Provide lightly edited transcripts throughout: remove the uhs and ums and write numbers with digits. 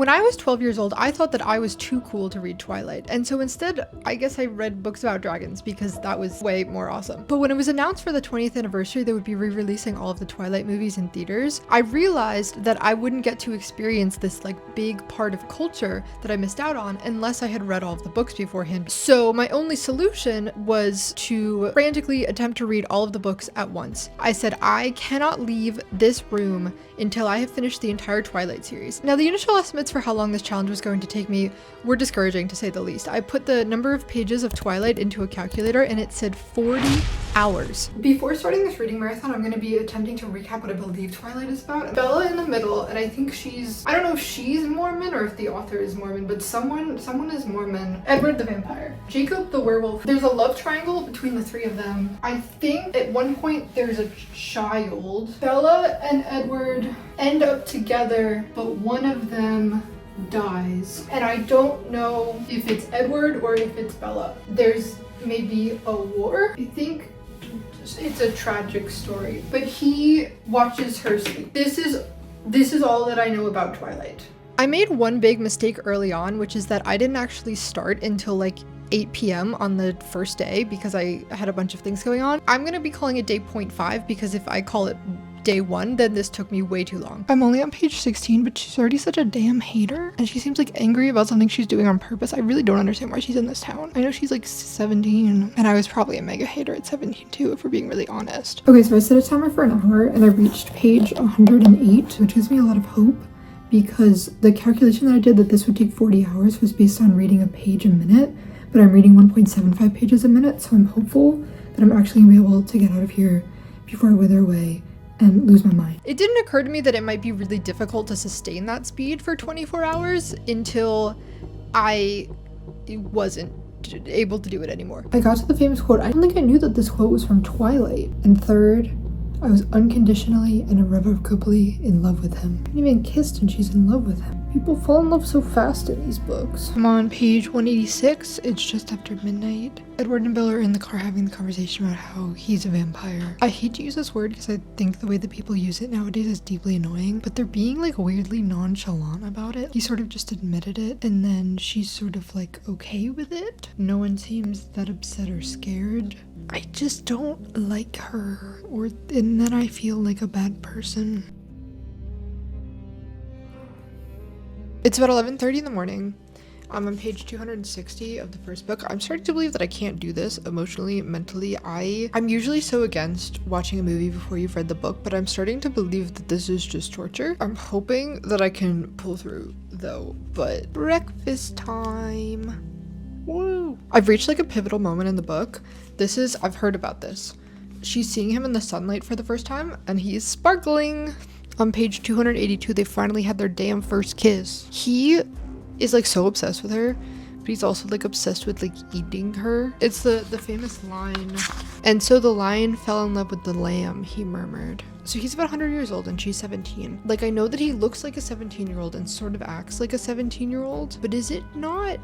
When I was 12 years old, I thought that I was too cool to read Twilight, and so instead, I guess I read books about dragons because that was way more awesome. But when it was announced for the 20th anniversary they would be re-releasing all of the Twilight movies in theaters, I realized that I wouldn't get to experience this like big part of culture that I missed out on unless I had read all of the books beforehand. So my only solution was to frantically attempt to read all of the books at once. I said, I cannot leave this room until I have finished the entire Twilight series. Now, the initial estimates for how long this challenge was going to take me were discouraging, to say the least. I put the number of pages of Twilight into a calculator and it said 40 hours. Before starting this reading marathon, I'm going to be attempting to recap what I believe Twilight is about. Bella in the middle, and I think I don't know if she's Mormon or if the author is Mormon, but someone is Mormon. Edward the vampire. Jacob the werewolf. There's a love triangle between the three of them. I think at one point there's a child. Bella and Edward end up together, but one of them dies. And I don't know if it's Edward or if it's Bella. There's maybe a war. I think it's a tragic story, but he watches her sleep. This is all that I know about Twilight. I made one big mistake early on, which is that I didn't actually start until like 8 p.m. on the first day because I had a bunch of things going on. I'm gonna be calling it day 0.5 because if I call it day 1, then this took me way too long. I'm only on page 16, but she's already such a damn hater, and she seems like angry about something she's doing on purpose. I really don't understand why she's in this town. I know she's like 17, and I was probably a mega hater at 17 too, if we're being really honest. Okay, so I set a timer for an hour, and I reached page 108, which gives me a lot of hope, because the calculation that I did that this would take 40 hours was based on reading a page a minute, but I'm reading 1.75 pages a minute, so I'm hopeful that I'm actually gonna be able to get out of here before I wither away and lose my mind. It didn't occur to me that it might be really difficult to sustain that speed for 24 hours until I wasn't able to do it anymore. I got to the famous quote. I don't think I knew that this quote was from Twilight. And third, I was unconditionally and irrevocably in love with him. I even kissed and she's in love with him. People fall in love so fast in these books. I'm on page 186. It's just after midnight. Edward and Bella are in the car having the conversation about how he's a vampire. I hate to use this word because I think the way that people use it nowadays is deeply annoying, but they're being like weirdly nonchalant about it. He sort of just admitted it, and then she's sort of like okay with it. No one seems that upset or scared. I just don't like her, and then I feel like a bad person. It's about 11:30 in the morning. I'm on page 260 of the first book. I'm starting to believe that I can't do this emotionally, mentally. I'm usually so against watching a movie before you've read the book, but I'm starting to believe that this is just torture. I'm hoping that I can pull through though, but breakfast time. Woo! I've reached like a pivotal moment in the book. I've heard about this. She's seeing him in the sunlight for the first time and he's sparkling. On page 282, they finally had their damn first kiss. He is like so obsessed with her, but he's also like obsessed with like eating her. It's the famous line. And so the lion fell in love with the lamb, he murmured. So he's about 100 years old and she's 17. Like, I know that he looks like a 17-year-old and sort of acts like a 17-year-old, but is it not?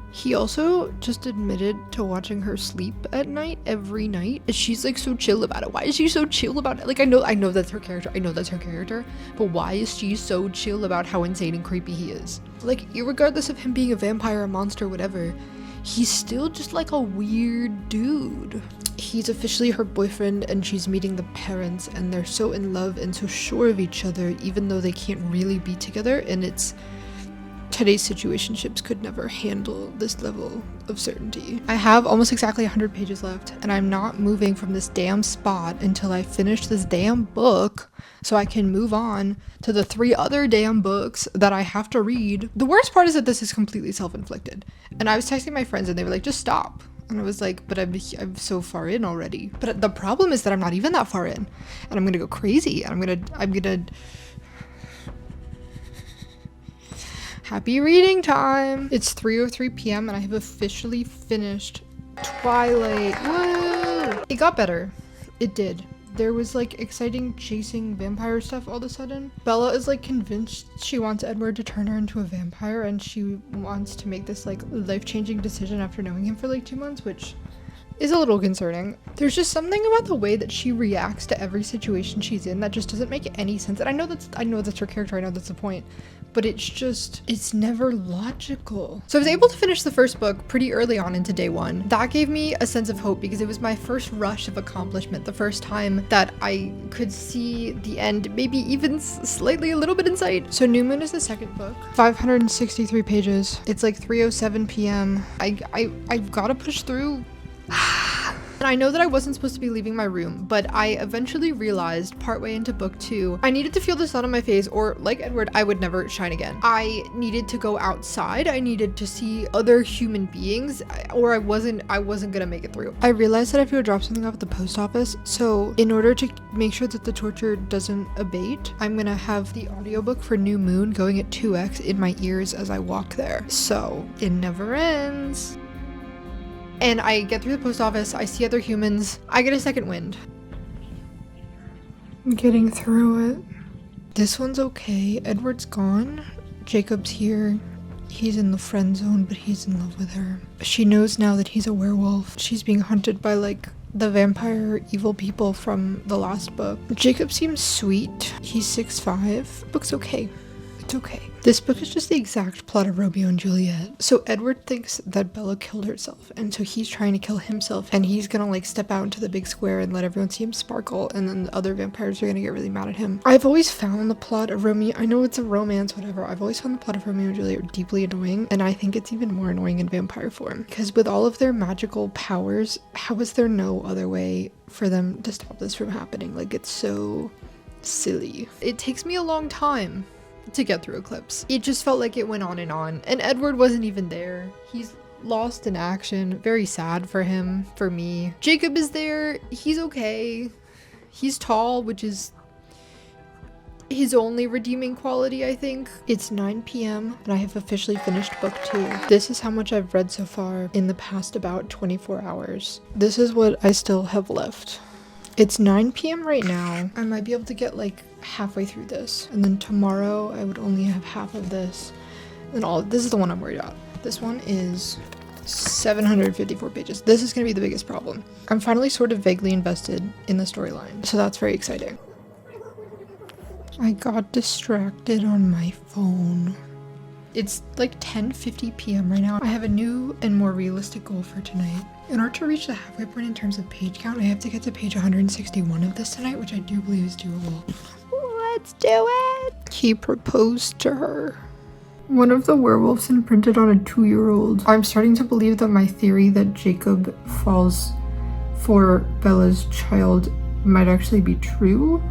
He also just admitted to watching her sleep at night every night. She's like so chill about it. Why is she so chill about it? Like, I know that's her character. I know that's her character. But why is she so chill about how insane and creepy he is? Like, regardless of him being a vampire, a monster, whatever, he's still just like a weird dude. He's officially her boyfriend and she's meeting the parents and they're so in love and so sure of each other even though they can't really be together, and it's today's situationships could never handle this level of certainty. I have almost exactly 100 pages left and I'm not moving from this damn spot until I finish this damn book so I can move on to the 3 other damn books that I have to read. The worst part is that this is completely self-inflicted, and I was texting my friends and they were like, just stop. And I was like, but I'm so far in already. But the problem is that I'm not even that far in and I'm gonna go crazy and I'm gonna Happy reading time! It's 3:03 p.m. and I have officially finished Twilight. Woo! It got better. It did. There was like exciting chasing vampire stuff all of a sudden. Bella is like convinced she wants Edward to turn her into a vampire and she wants to make this like life-changing decision after knowing him for like 2 months, which is a little concerning. There's just something about the way that she reacts to every situation she's in that just doesn't make any sense. And I know that's her character, I know that's the point, but it's never logical. So I was able to finish the first book pretty early on into day one. That gave me a sense of hope because it was my first rush of accomplishment, the first time that I could see the end, maybe even slightly a little bit in sight. So New Moon is the second book, 563 pages. It's like 3:07 p.m. I've got to push through. And I know that I wasn't supposed to be leaving my room, but I eventually realized partway into book 2, I needed to feel the sun on my face, or like Edward, I would never shine again. I needed to go outside. I needed to see other human beings, or I wasn't gonna make it through. I realized that I have to go drop something off at the post office, so in order to make sure that the torture doesn't abate, I'm gonna have the audiobook for New Moon going at 2x in my ears as I walk there. So it never ends. And I get through the post office, I see other humans, I get a second wind. I'm getting through it. This one's okay. Edward's gone. Jacob's here. He's in the friend zone, but he's in love with her. She knows now that he's a werewolf. She's being hunted by like the vampire evil people from the last book. Jacob seems sweet. He's 6'5". Book's okay. It's okay. This book is just the exact plot of Romeo and Juliet. So Edward thinks that Bella killed herself, and so he's trying to kill himself, and he's gonna like step out into the big square and let everyone see him sparkle, and then the other vampires are gonna get really mad at him. I've always found the plot of Romeo, I know it's a romance, whatever, I've always found the plot of Romeo and Juliet deeply annoying, and I think it's even more annoying in vampire form. Because with all of their magical powers, how is there no other way for them to stop this from happening? Like, it's so silly. It takes me a long time to get through Eclipse. It just felt like it went on, and Edward wasn't even there. He's lost in action. Very sad for him, for me. Jacob is there. He's okay. He's tall, which is his only redeeming quality, I think. It's 9 p.m. and I have officially finished book 2. This is how much I've read so far in the past about 24 hours. This is what I still have left. It's 9 p.m. right now. I might be able to get like halfway through this, and then tomorrow I would only have half of this, and this is the one I'm worried about. This one is 754 pages. This is gonna be the biggest problem. I'm finally sort of vaguely invested in the storyline, so that's very exciting. I got distracted on my phone. It's like 10:50 p.m. right now. I have a new and more realistic goal for tonight. In order to reach the halfway point in terms of page count, I have to get to page 161 of this tonight, which I do believe is doable. Let's do it! He proposed to her. One of the werewolves imprinted on a 2-year-old. I'm starting to believe that my theory that Jacob falls for Bella's child might actually be true.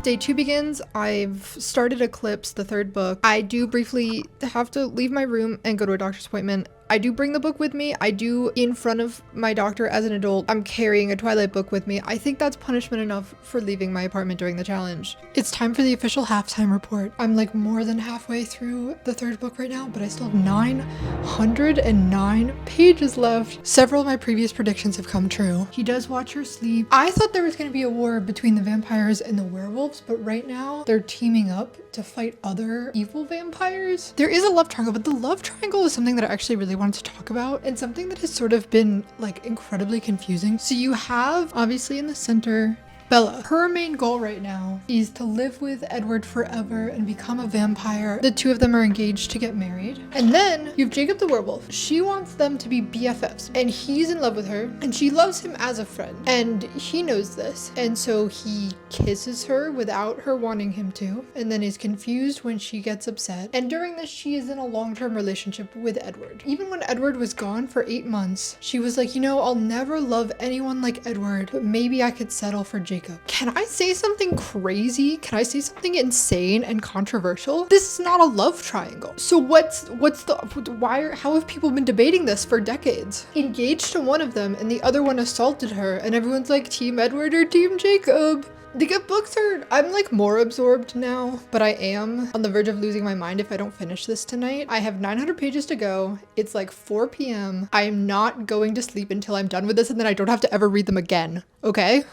Day 2 begins. I've started Eclipse, the 3rd book. I do briefly have to leave my room and go to a doctor's appointment. I do bring the book with me. I do, in front of my doctor as an adult, I'm carrying a Twilight book with me. I think that's punishment enough for leaving my apartment during the challenge. It's time for the official halftime report. I'm like more than halfway through the 3rd book right now, but I still have 909 pages left. Several of my previous predictions have come true. He does watch her sleep. I thought there was going to be a war between the vampires and the werewolves, but right now they're teaming up to fight other evil vampires. There is a love triangle, but the love triangle is something that I actually really wanted to talk about, and something that has sort of been like incredibly confusing. So you have obviously in the center Bella. Her main goal right now is to live with Edward forever and become a vampire. The two of them are engaged to get married. And then you have Jacob the werewolf. She wants them to be BFFs, and he's in love with her, and she loves him as a friend, and he knows this, and so he kisses her without her wanting him to, and then is confused when she gets upset. And during this, she is in a long-term relationship with Edward. Even when Edward was gone for 8 months, she was like, you know, I'll never love anyone like Edward, but maybe I could settle for Jacob. Can I say something crazy? Can I say something insane and controversial? This is not a love triangle. So how have people been debating this for decades? Engaged to one of them and the other one assaulted her, and everyone's like Team Edward or Team Jacob. The good books I'm like more absorbed now, but I am on the verge of losing my mind if I don't finish this tonight. I have 900 pages to go. It's like 4 p.m. I am not going to sleep until I'm done with this, and then I don't have to ever read them again. Okay?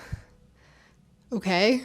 Okay.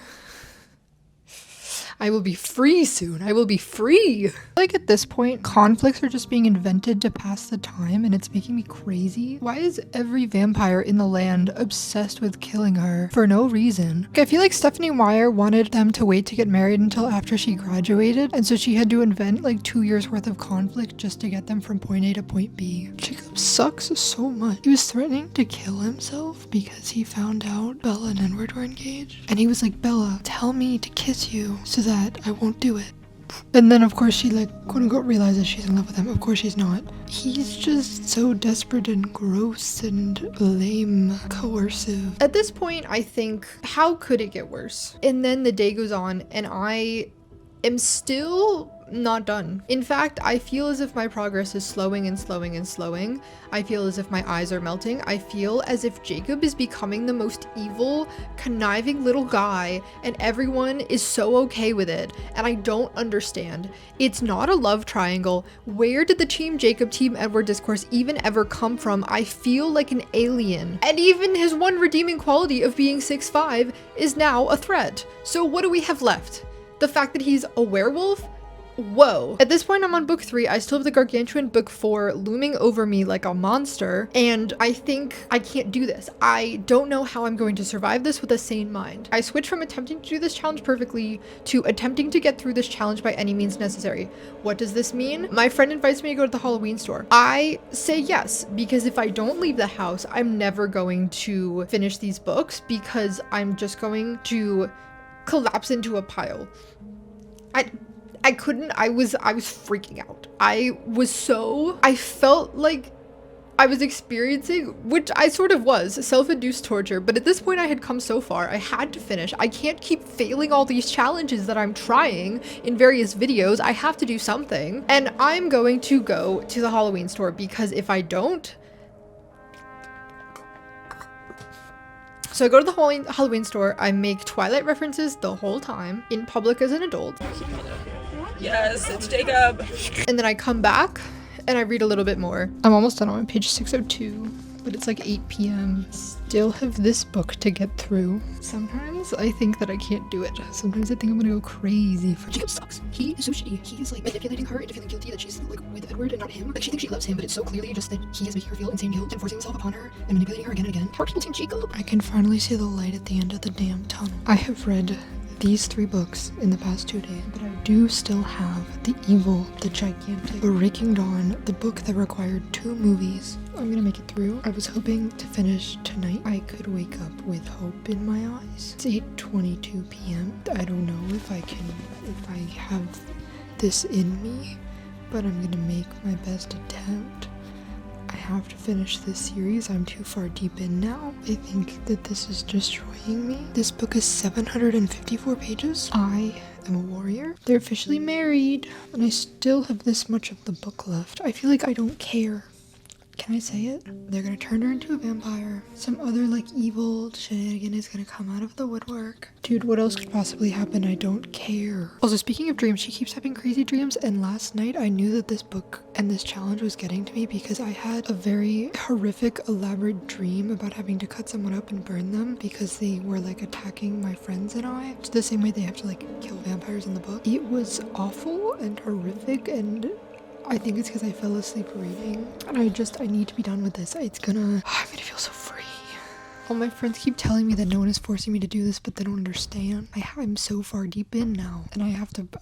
I will be free soon. I will be free. Like at this point, conflicts are just being invented to pass the time, and it's making me crazy. Why is every vampire in the land obsessed with killing her for no reason? I feel like Stephenie Meyer wanted them to wait to get married until after she graduated, and so she had to invent like 2 years worth of conflict just to get them from point A to point B. Jacob sucks so much. He was threatening to kill himself because he found out Bella and Edward were engaged, and he was like, Bella, tell me to kiss you so that I won't do it. And then of course she like quote unquote realizes she's in love with him. Of course she's not. He's just so desperate and gross and lame, coercive. At this point I think, how could it get worse? And then the day goes on and I am still not done. In fact, I feel as if my progress is slowing and slowing and slowing. I feel as if my eyes are melting. I feel as if Jacob is becoming the most evil, conniving little guy, and everyone is so okay with it, and I don't understand. It's not a love triangle. Where did the Team Jacob, Team Edward discourse even ever come from? I feel like an alien. And even his one redeeming quality of being 6'5" is now a threat. So what do we have left? The fact that he's a werewolf? Whoa. At this point I'm on book 3. I still have the gargantuan book 4 looming over me like a monster, and I think I can't do this. I don't know how I'm going to survive this with a sane mind. I switch from attempting to do this challenge perfectly to attempting to get through this challenge by any means necessary. What does this mean? My friend invites me to go to the Halloween store. I say yes, because if I don't leave the house, I'm never going to finish these books because I'm just going to collapse into a pile. I couldn't. I was freaking out. I felt like I was experiencing, which I sort of was, self-induced torture, but at this point I had come so far, I had to finish. I can't keep failing all these challenges that I'm trying in various videos. I have to do something. And I'm going to go to the Halloween store because if I don't, so I go to the Halloween store, I make Twilight references the whole time, in public as an adult. Yes, it's Jacob. And then I come back and I read a little bit more. I'm almost done on page 602, but it's like 8 p.m. Still have this book to get through. Sometimes I think that I can't do it. Sometimes I think I'm gonna go crazy. Jacob sucks. He is so shitty. He is like manipulating her into feeling guilty that she's like with Edward and not him. Like she thinks she loves him, but it's so clearly just that he is making her feel insane guilt and forcing himself upon her and manipulating her again and again. How are people Team Jacob? I can finally see the light at the end of the damn tunnel. I have read these 3 books in the past 2 days, but I do still have The Evil, The Gigantic, The Raking Dawn, the book that required 2 movies. I'm gonna make it through. I was hoping to finish tonight. I could wake up with hope in my eyes. It's 8:22 p.m. I don't know if I have this in me, but I'm gonna make my best attempt. I have to finish this series. I'm too far deep in now. I think that this is destroying me. This book is 754 pages. I am a warrior. They're officially married, and I still have this much of the book left. I feel like I don't care. Can I say it? They're gonna turn her into a vampire. Some other like evil shenanigan is gonna come out of the woodwork. Dude, what else could possibly happen? I don't care. Also, speaking of dreams, she keeps having crazy dreams, and last night I knew that this book and this challenge was getting to me because I had a very horrific, elaborate dream about having to cut someone up and burn them because they were like attacking my friends and I. It's the same way they have to like kill vampires in the book. It was awful and horrific, and I think it's because I fell asleep reading, and I need to be done with this. I'm gonna feel so free. All my friends keep telling me that no one is forcing me to do this, but they don't understand. I'm so far deep in now, and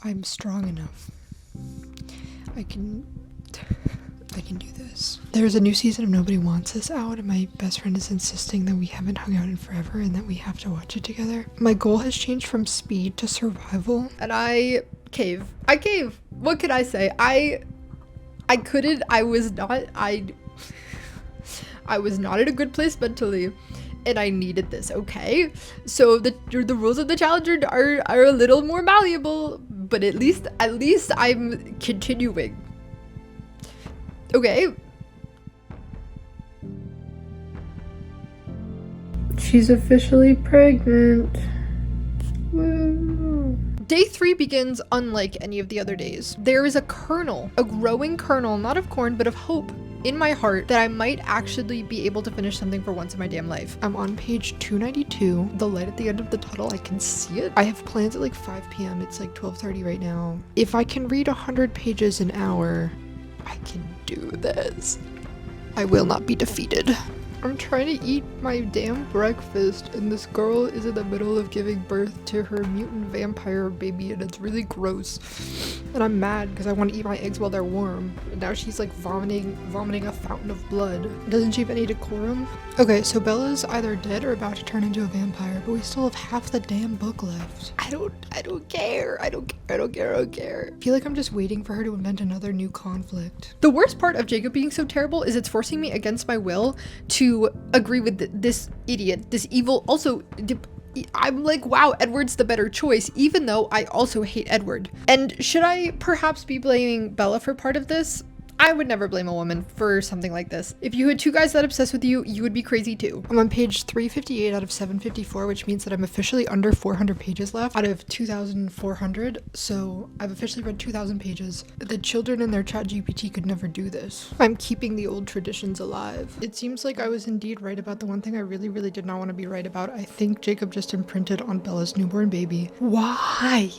I'm strong enough. I can do this. There's a new season of Nobody Wants Us out, and my best friend is insisting that we haven't hung out in forever and that we have to watch it together. My goal has changed from speed to survival, and I cave. What could I say? I couldn't. I was not in a good place mentally, and I needed this. Okay, so the rules of the challenge are a little more malleable, but at least I'm continuing. Okay. She's officially pregnant. Woo. Day 3 begins unlike any of the other days. There is a kernel, a growing kernel, not of corn, but of hope in my heart that I might actually be able to finish something for once in my damn life. I'm on page 292. The light at the end of the tunnel, I can see it. I have plans at like 5 p.m. It's like 12:30 right now. If I can read 100 pages an hour, I can do this. I will not be defeated. I'm trying to eat my damn breakfast and this girl is in the middle of giving birth to her mutant vampire baby and it's really gross. And I'm mad because I want to eat my eggs while they're warm. And now she's like vomiting a fountain of blood. Doesn't she have any decorum? Okay, so Bella's either dead or about to turn into a vampire, but we still have half the damn book left. I don't care. I don't care. I feel like I'm just waiting for her to invent another new conflict. The worst part of Jacob being so terrible is it's forcing me against my will to agree with this idiot, this evil. Also, I'm like, wow, Edward's the better choice, even though I also hate Edward. And should I perhaps be blaming Bella for part of this? I would never blame a woman for something like this. If you had two guys that obsessed with you, you would be crazy too. I'm on page 358 out of 754, which means that I'm officially under 400 pages left out of 2,400. So I've officially read 2,000 pages. The children in their chat GPT could never do this. I'm keeping the old traditions alive. It seems like I was indeed right about the one thing I really, really did not want to be right about. I think Jacob just imprinted on Bella's newborn baby. Why?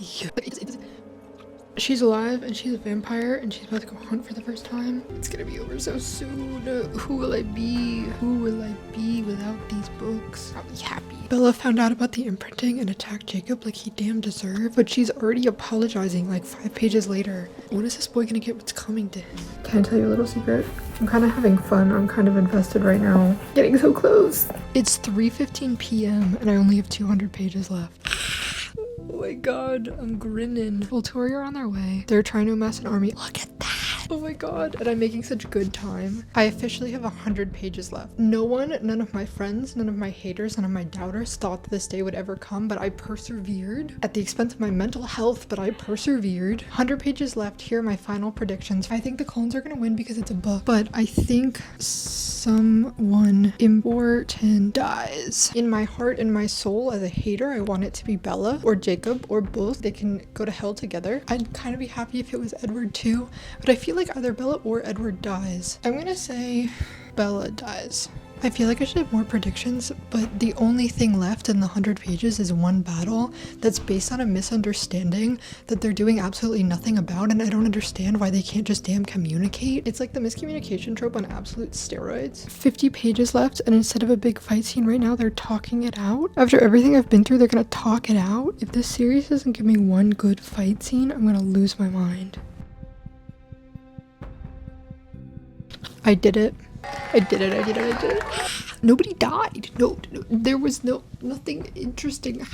She's alive and she's a vampire and she's about to go hunt for the first time. It's gonna be over so soon. Who will I be? Who will I be without these books? I'll be happy. Bella found out about the imprinting and attacked Jacob like he damn deserved, but she's already apologizing like 5 pages later. When is this boy gonna get what's coming to him? Can I tell you a little secret? I'm kind of having fun. I'm kind of invested right now. Getting so close. It's 3:15 p.m. and I only have 200 pages left. Oh my god, I'm grinning. Volturi are on their way. They're trying to amass an army. Look at that! Oh my god, and I'm making such good time. I officially have 100 pages left. None of my friends, none of my haters, none of my doubters thought that this day would ever come, but I persevered. At the expense of my mental health, but I persevered. 100 pages left. Here are my final predictions. I think the Cullens are gonna win because it's a book, but I think someone important dies. In my heart and my soul, as a hater, I want it to be Bella or Jacob or both. They can go to hell together. I'd kind of be happy if it was Edward too, but I feel like either Bella or Edward dies. I'm gonna say Bella dies. I feel like I should have more predictions, but the only thing left in the 100 pages is one battle that's based on a misunderstanding that they're doing absolutely nothing about, and I don't understand why they can't just damn communicate. It's like the miscommunication trope on absolute steroids. 50 pages left, and instead of a big fight scene right now, they're talking it out. After everything I've been through, they're gonna talk it out. If this series doesn't give me one good fight scene, I'm gonna lose my mind. I did it. I did it. Nobody died. No, there was nothing interesting.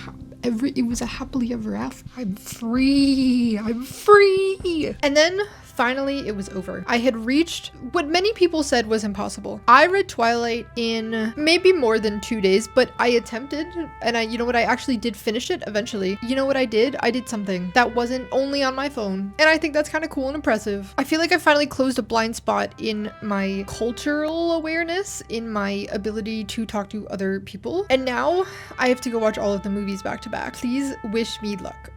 It was a happily ever after. I'm free. And then finally it was over. I had reached what many people said was impossible. I read Twilight in maybe more than 2 days, but I attempted, and you know what, I actually did finish it eventually. You know what I did? I did something that wasn't only on my phone, and I think that's kind of cool and impressive. I feel like I finally closed a blind spot in my cultural awareness, in my ability to talk to other people, and now I have to go watch all of the movies back to back. Please wish me luck.